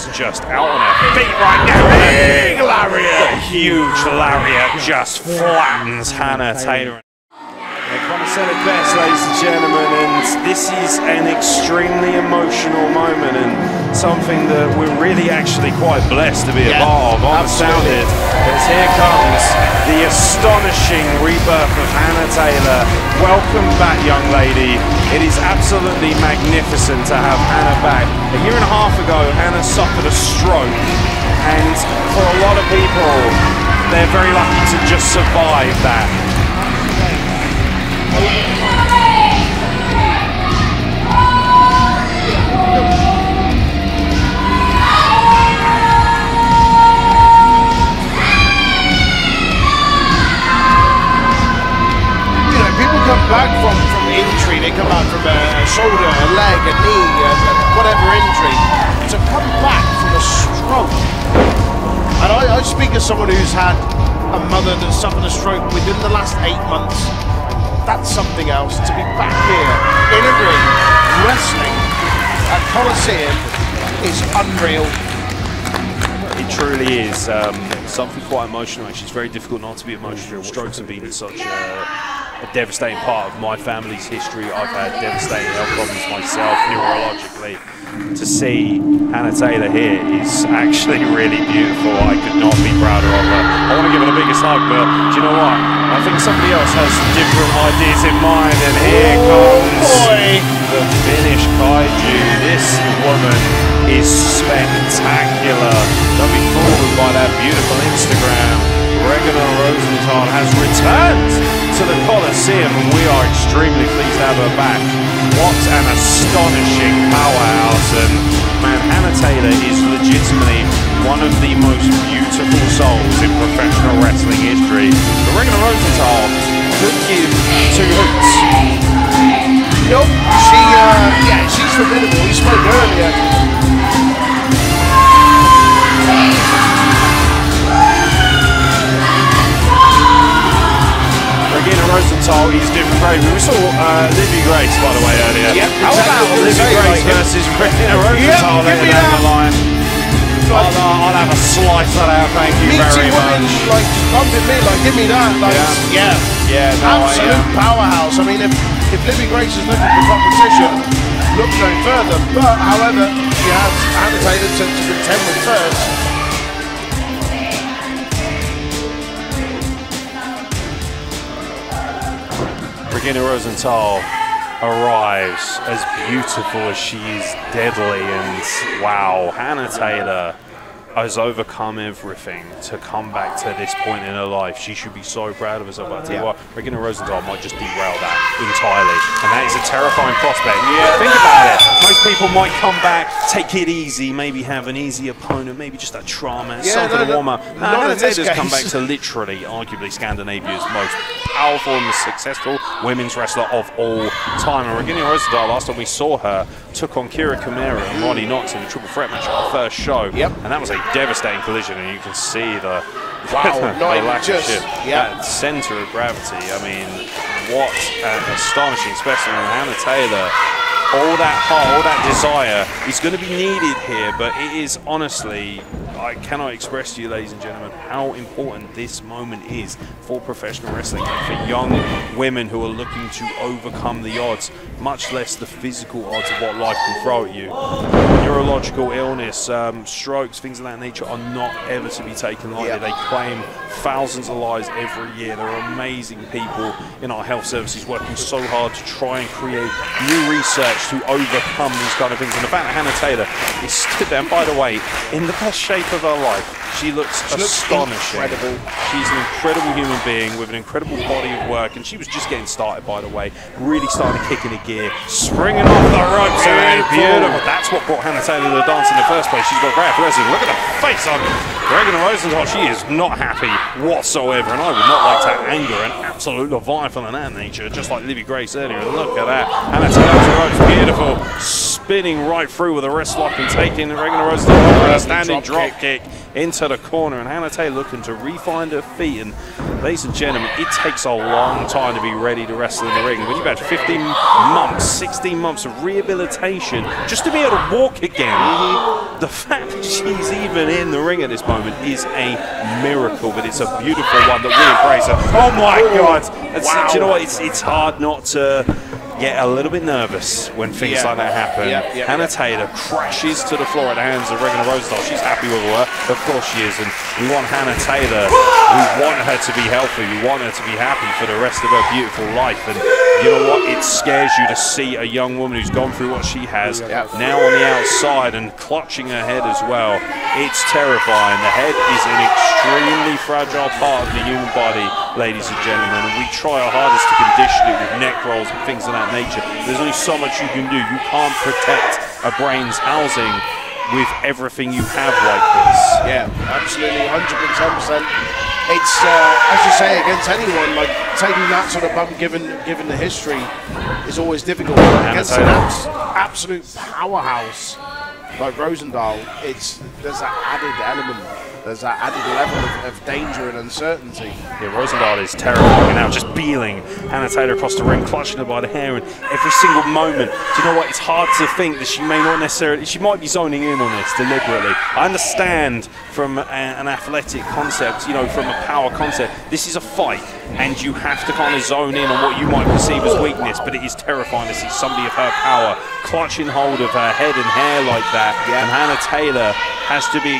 is just out on her feet right now. Big lariat! A huge lariat just flattens Hannah Taylor. They kind of said it best, ladies and gentlemen, and this is an extremely emotional moment and something that we're really actually quite blessed to be a part of. I'm astounded as here comes the astonishing rebirth of Hannah Taylor. Welcome back, young lady. It is absolutely magnificent to have Hannah back. A year and a half ago, Hannah suffered a stroke, and for a lot of people, they're very lucky to just survive that. Come back from injury, they come back from a shoulder, a leg, a knee, whatever injury, to come back from a stroke. And I speak as someone who's had a mother that suffered a stroke within the last 8 months. That's something else. To be back here in a ring, wrestling at Coliseum is unreal. It truly is something quite emotional. It's very difficult not to be emotional. Strokes have been such a devastating part of my family's history. I've had devastating health problems myself, neurologically. To see Hannah Taylor here is actually really beautiful. I could not be prouder of her. I want to give her the biggest hug, but do you know what? I think somebody else has different ideas in mind, and here comes the Finnish kaiju. This woman is spectacular. Don't be fooled by that beautiful Instagram. Regina Rosendahl has returned to the Coliseum, and we are extremely pleased to have her back. What an astonishing powerhouse, and man, Hannah Taylor is legitimately one of the most beautiful souls in professional wrestling history. But Regina Rosendahl could give 2 hoots. Nope, she's formidable. We spoke earlier. Regina Rosendahl is different gravy. We saw Libby Grace, by the way, earlier. Yep, How about Libby Grace versus Regina Rosendahl there down the line? I'll have a slice of that, thank you very much. Like, come to me, like, give me that. Like, absolute powerhouse. I mean, if Libby Grace is looking for competition, look no further. But, however, she has Hannah Taylor to contend with first. Regina Rosendahl arrives as beautiful as she is deadly, and wow, Hannah Taylor has overcome everything to come back to this point in her life. She should be so proud of herself. But I tell you what, Regina Rosendahl might just derail that entirely, and that is a terrifying prospect. Think about it. Most people might come back, take it easy, maybe have an easy opponent, maybe just a trauma, something to warm up. Hannah Taylor's come back to literally, arguably, Scandinavia's most powerful and successful women's wrestler of all time. And Regina Rosendahl, last time we saw her, took on Kira Kamara and Ronnie Knox in the triple threat match at our first show. And that was a devastating collision, and you can see the lack of shift. That center of gravity. I mean, what an astonishing specimen. Hannah Taylor, all that heart, all that desire is going to be needed here, but it is honestly, I cannot express to you, ladies and gentlemen, how important this moment is for professional wrestling and for young women who are looking to overcome the odds, much less the physical odds of what life can throw at you. Neurological illness, strokes, things of that nature are not ever to be taken lightly. They claim thousands of lives every year. There are amazing people in our health services working so hard to try and create new research to overcome these kind of things. And the fact that Hannah Taylor is stood there, and by the way, in the best shape of her life, she looks astonishing. Incredible. She's an incredible human being with an incredible body of work, and she was just getting started, by the way, really starting to kick into gear, springing off the ropes. Beautiful. That's what brought Hannah Taylor to the dance in the first place. She's got great athleticism. Look at the face on Regina Rosendahl. She is not happy whatsoever, and I would not like to anger an absolute leviathan of that nature, just like Libby Grace earlier. Look at that. Hannah Taylor's ropes, beautiful, spinning right through with a wrist lock and taking Regina Rosendahl over a standing drop kick into the corner, and Hannah Taylor looking to re-find her feet. And ladies and gentlemen, it takes a long time to be ready to wrestle in the ring. When you've had 15 months, 16 months of rehabilitation just to be able to walk again, the fact that she's even in the ring at this moment is a miracle, but it's a beautiful one that we embrace. Oh my God! Wow. Do you know what? It's hard not to get a little bit nervous when things like that happen. Hannah Taylor crashes to the floor at the hands of Regina Rosendahl. She's happy with her. Of course she is. And we want Hannah Taylor, we want her to be healthy. We want her to be happy for the rest of her beautiful life. And you know what? It scares you to see a young woman who's gone through what she has now on the outside and clutching her head as well. It's terrifying. The head is an extremely fragile part of the human body, ladies and gentlemen. And we try our hardest to condition it with neck rolls and things of that nature. There's only so much you can do. You can't protect a brain's housing with everything you have like this. Yeah, absolutely, 110%. It's, as you say, against anyone, like taking that sort of bump, given the history, is always difficult. Against an absolute powerhouse like Rosendahl, there's that added element. There's that added level of danger and uncertainty. Yeah, Rosendahl is terrifying now, just beeling Hannah Taylor across the ring, clutching her by the hair, and every single moment. Do you know what? It's hard to think that she may not necessarily, she might be zoning in on this deliberately. I understand from an athletic concept, you know, from a power concept, this is a fight, and you have to kind of zone in on what you might perceive as weakness, but it is terrifying to see somebody of her power clutching hold of her head and hair like that. And Hannah Taylor has to be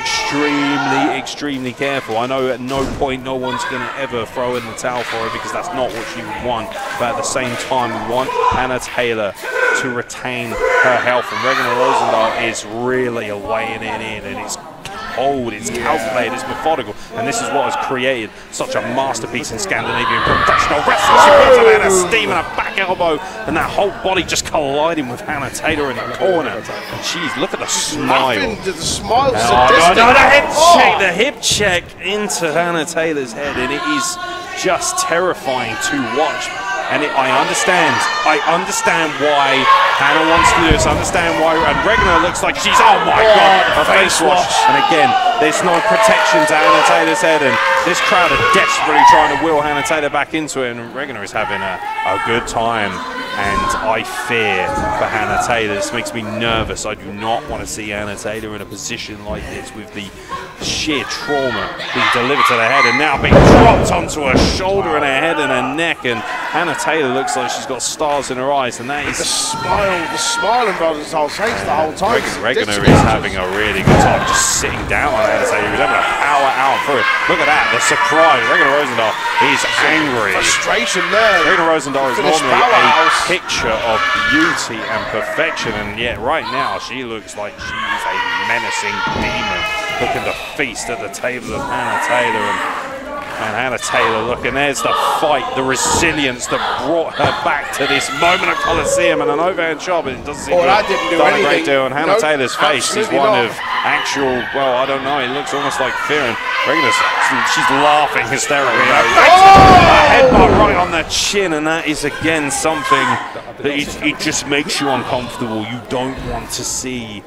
extremely careful. I know at no point no one's going to ever throw in the towel for her, because that's not what she would want. But at the same time, we want Hannah Taylor to retain her health. And Regina Rosendahl is really weighing it in, and it's cold, it's calculated, it's methodical, and this is what has created such a masterpiece in Scandinavian professional wrestling. She puts a man of steam and a back elbow, and that whole body just colliding with Hannah Taylor in the corner. And jeez, look at the smile. The smile. No, the hip check, the hip check into Hannah Taylor's head, and it is just terrifying to watch. And I understand why Hannah wants to do this. I understand why. And Regina looks like she's, oh my God, a face wash. And again, there's no protection to Hannah Taylor's head. And this crowd are desperately trying to will Hannah Taylor back into it. And Regina is having a good time. And I fear for Hannah Taylor. This makes me nervous. I do not want to see Hannah Taylor in a position like this with the sheer trauma being delivered to the head and now being dropped onto her shoulder and her head and her neck. And Hannah Taylor looks like she's got stars in her eyes, and that is the smile in Rosendahl's face the whole time. Regina is having a really good time just sitting down on Hannah Taylor. He's having a power out through it. Look at that, the surprise. Regina Rosendahl is angry. Frustration there. Regina Rosendahl is normally a picture of beauty and perfection, and yet right now she looks like she's a menacing demon looking to feast at the table of Hannah Taylor. And Hannah Taylor, look, and there's the fight, the resilience that brought her back to this moment of Coliseum, and an overhand shot, but it doesn't seem to have done a great deal. And Hannah Taylor's face is one of actual, well, I don't know, it looks almost like fear. And Regina's, she's laughing hysterically. A headbutt right on the chin, and that is again something that it just makes you uncomfortable. You don't want to see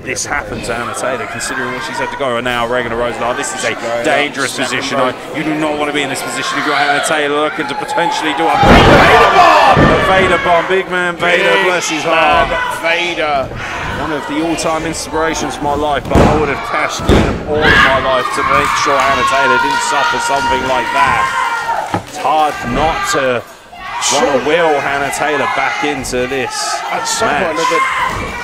this happen to Hannah Taylor, considering what she's had to go. And now Regina Rosendahl, this is a dangerous position. You do not want to be in this position. You've got Hannah Taylor looking to potentially do a Vader bomb. A Vader bomb. Big man Vader, bless his heart. Vader. One of the all-time inspirations of my life, but I would have cashed in all of my life to make sure Hannah Taylor didn't suffer something like that. It's hard not to want to will Hannah Taylor back into this At some match. point, the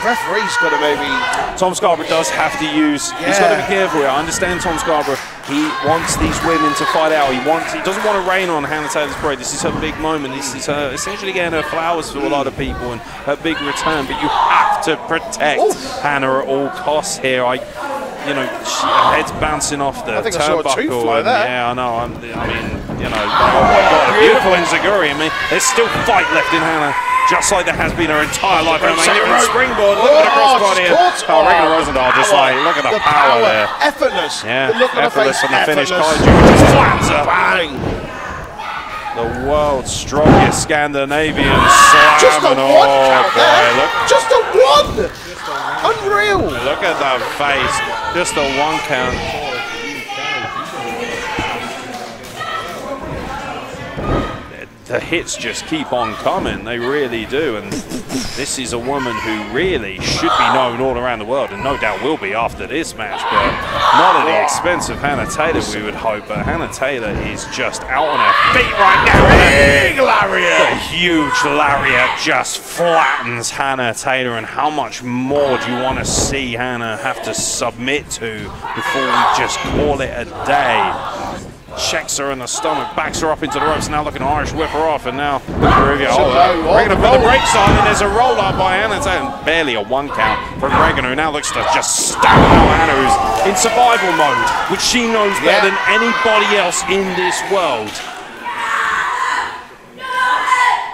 referee's got to maybe... Tom Scarborough does have to use... He's got to be careful here. I understand Tom Scarborough. He wants these women to fight out. He doesn't want to rain on Hannah Taylor's parade. This is her big moment. This is her essentially getting her flowers for a lot of people and her big return. But you have to protect Hannah at all costs here. You know, her head's bouncing off the turnbuckle. Yeah, I know. I mean, you know, oh my God, a beautiful enziguri. I mean, there's still fight left in Hannah, just like there has been her entire life. And a springboard. Look at the crossbody. Regina Rosendahl, just like, look at the power there. Effortless. Yeah, look at effortless the on the finish. Kaiju just flats her. Bang. The world's strongest Scandinavian slam. Just a one count there. Look. Just a one. Unreal. Look at that face. Just a one count. the hits just keep on coming. They really do. And this is a woman who really should be known all around the world, and no doubt will be after this match, but not at the expense of Hannah Taylor, we would hope. But Hannah Taylor is just out on her feet right now. Big lariat! A huge lariat just flattens Hannah Taylor. And how much more do you want to see Hannah have to submit to before we just call it a day? Checks her in the stomach, backs her up into the ropes, now looking to Irish whip her off, and now Regan to put the brakes on, and there's a roll up by Hannah Taylor. Barely a 1 count from Regan, who now looks to just stamp out Hannah, who's in survival mode, which she knows better than anybody else in this world.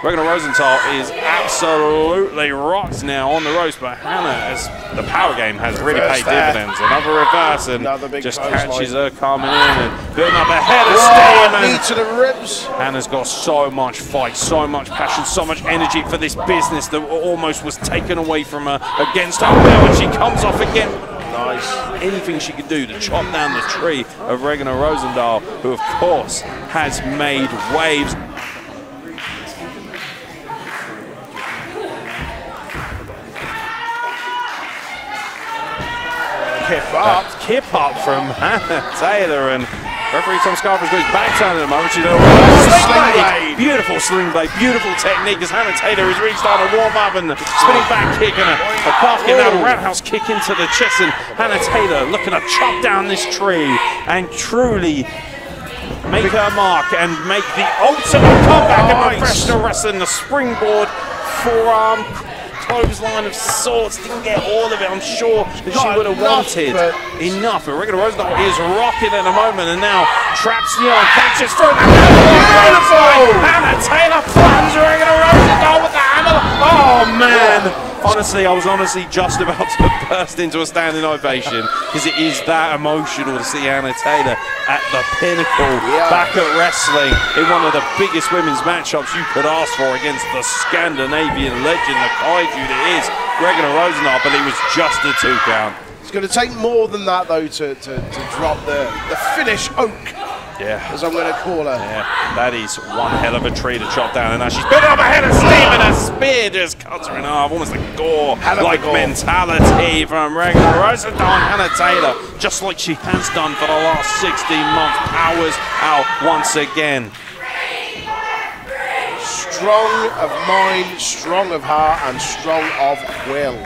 Regina Rosendahl is absolutely rocked now on the ropes, but Hannah, as the power game has really paid dividends. Another reverse, and just catches her coming in and building up a head of steam. Knee to the ribs. Hannah's got so much fight, so much passion, so much energy for this business that almost was taken away from her against her will, and she comes off again. Nice. Anything she could do to chop down the tree of Regina Rosendahl, who of course has made waves. Kip up from Hannah Taylor, and referee Tom Scarford goes back down at the moment. Sling blade. Beautiful sling blade, beautiful technique as Hannah Taylor has really started to warm up, and the spinning back kick and a calf kick, now a roundhouse kick into the chest, and Hannah Taylor looking to chop down this tree and truly make her mark and make the ultimate comeback in professional wrestling. The springboard forearm clothesline of sorts, didn't get all of it. I'm sure that she would have wanted enough. But Regina Rosendahl is rocking at the moment, and now traps Neon, catches through the beautiful! Hannah Taylor plunges Regina Rosendahl with the hammer. Oh man! Honestly, I was just about to burst into a standing ovation, because it is that emotional to see Hannah Taylor at the pinnacle, back at wrestling, in one of the biggest women's matchups you could ask for against the Scandinavian legend, the kaiju that is Regina Rosendahl, but it was just a 2 count. It's going to take more than that, though, to drop the finish oak. As I'm going to call her. That is one hell of a tree to chop down, and now she's building up a head of steam, and a spear just cuts her in half, almost a gore-like mentality from Regina Rosendahl and Hannah Taylor, just like she has done for the last 16 months. Powers out once again. Strong of mind, strong of heart, and strong of will.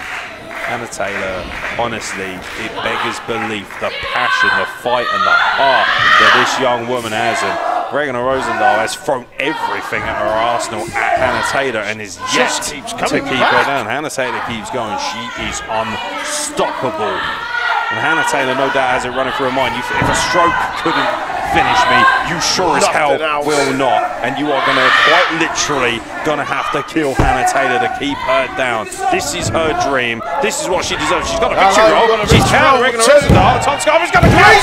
Hannah Taylor, honestly, it beggars belief, the passion, the fight, and the heart that this young woman has. And Regina Rosendahl has thrown everything at her arsenal at Hannah Taylor and is yet to keep her down. Hannah Taylor keeps going. She is unstoppable. And Hannah Taylor, no doubt, has it running through her mind. If a stroke couldn't finish me, you sure as hell will not. And you are going to, quite literally, have to kill Hannah Taylor to keep her down. This is her dream. This is what she deserves. She's got a victory roll. She's counting Regina Rosendahl. Tom Scarford's going to count.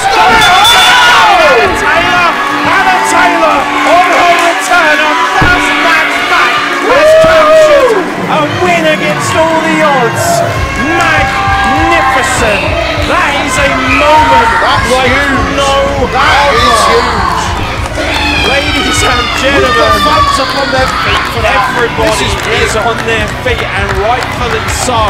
Hannah Taylor, on her return, her first match back, has captured a win against all the odds. Magnificent. That is a moment like no other. Ladies and gentlemen, everybody is on their feet, and rightfully so,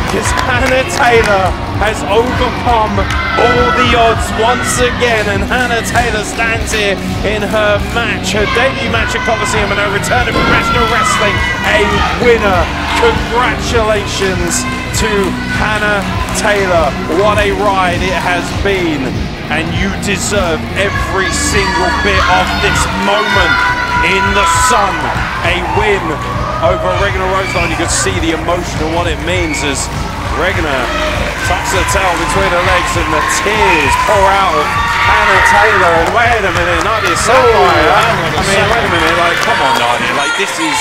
because Hannah Taylor has overcome all the odds once again, and Hannah Taylor stands here in her match, her debut match at Coliseum, and her return to professional wrestling, a winner. Congratulations to Hannah Taylor. What a ride it has been, and you deserve every single bit of this moment in the sun. A win over Regina Rosendahl. You could see the emotion of what it means as Regina tucks her tail between her legs and the tears pour out of Hannah Taylor. And wait a minute, Nadia Sapphire. I mean, wait a minute, like, come on, Nadia, like, this is...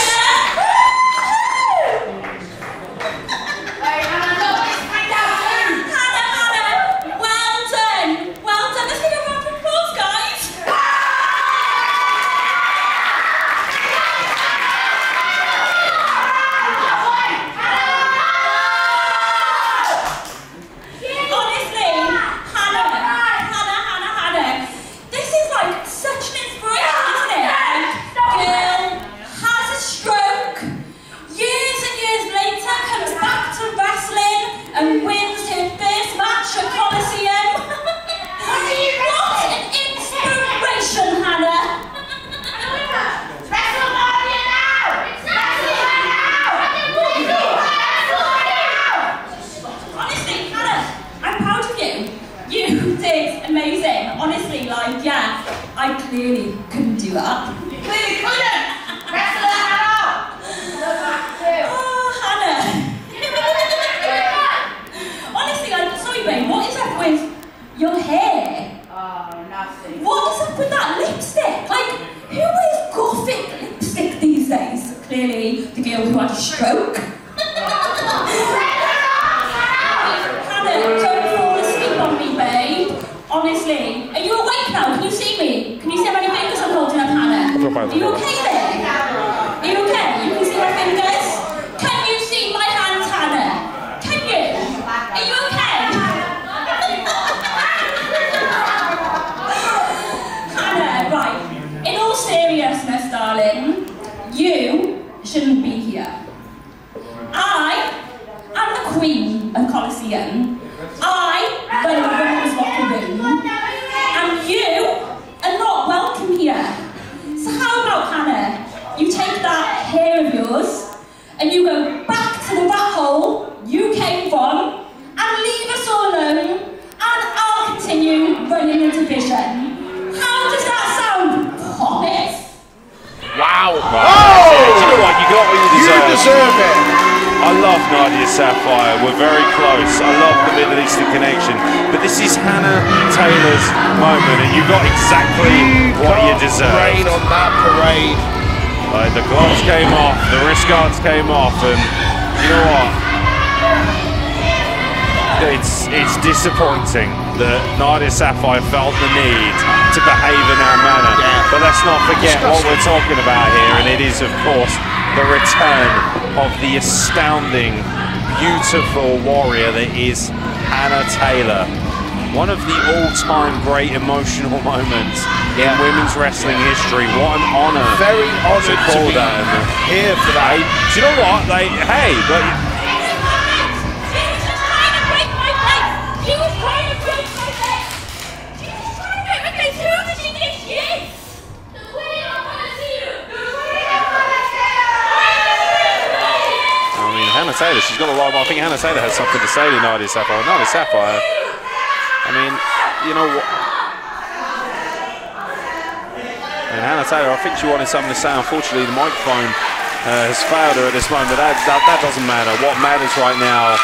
did amazing. Honestly, like, yeah, I clearly couldn't do that. You clearly couldn't! Wrestle Hannah! Oh, Hannah. Honestly, I'm sorry, babe, what is up with your hair? Oh, nothing. What is up with that lipstick? Like, who wears gothic lipstick these days? Clearly, the girl who had a stroke. Hannah, don't fall asleep on me, babe. Honestly. Are you awake now? Can you see me? Can you see how many fingers I'm holding up, Hannah? Are you okay there? Are you okay? You can see my fingers? Can you see my hands, Hannah? Can you? Are you okay? Hannah, right. In all seriousness, darling, you shouldn't be here. I am the Queen of Colosseum. I run the women's locker room. And you are not welcome here. So how about, Hannah, you take that hair of yours and you go back to the rat hole you came from and leave us all alone and I'll continue running the division. How does that sound? Promise? Wow. Oh! Do you know what? You got what you deserve. You deserve it. I love Nadia Sapphire. We're very close. I love the Middle Eastern connection. But this is Hannah Taylor's moment, and you got exactly what you deserve. Rain on that parade. Like, the gloves came off, the wrist guards came off, and you know what? It's disappointing that Nadia Sapphire felt the need to behave in that manner. Yeah. But let's not forget what we're talking about here, and it is, of course, the return of the astounding, beautiful warrior that is Hannah Taylor. One of the all-time great emotional moments in women's wrestling history. What an honour. Very honoured to be here for that. Do you know what? Hey, but He was trying to break my leg! She was trying to break my leg! Who did she think she is? The Queen of Colosseum! The Queen of Colosseum! I mean, Hannah Taylor, she's got a lot. I think Hannah Taylor has something to say to Nadia Sapphire. Nadia Sapphire, I mean, you know what? And Hannah Taylor, I think she wanted something to say. Unfortunately, the microphone has failed her at this moment. That doesn't matter. What matters right now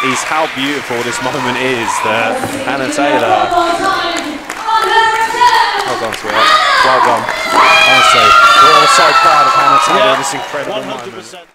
is how beautiful this moment is that Hannah Taylor. Well done, sweetheart. Well done. Honestly, we're all so proud of Hannah Taylor. This incredible moment.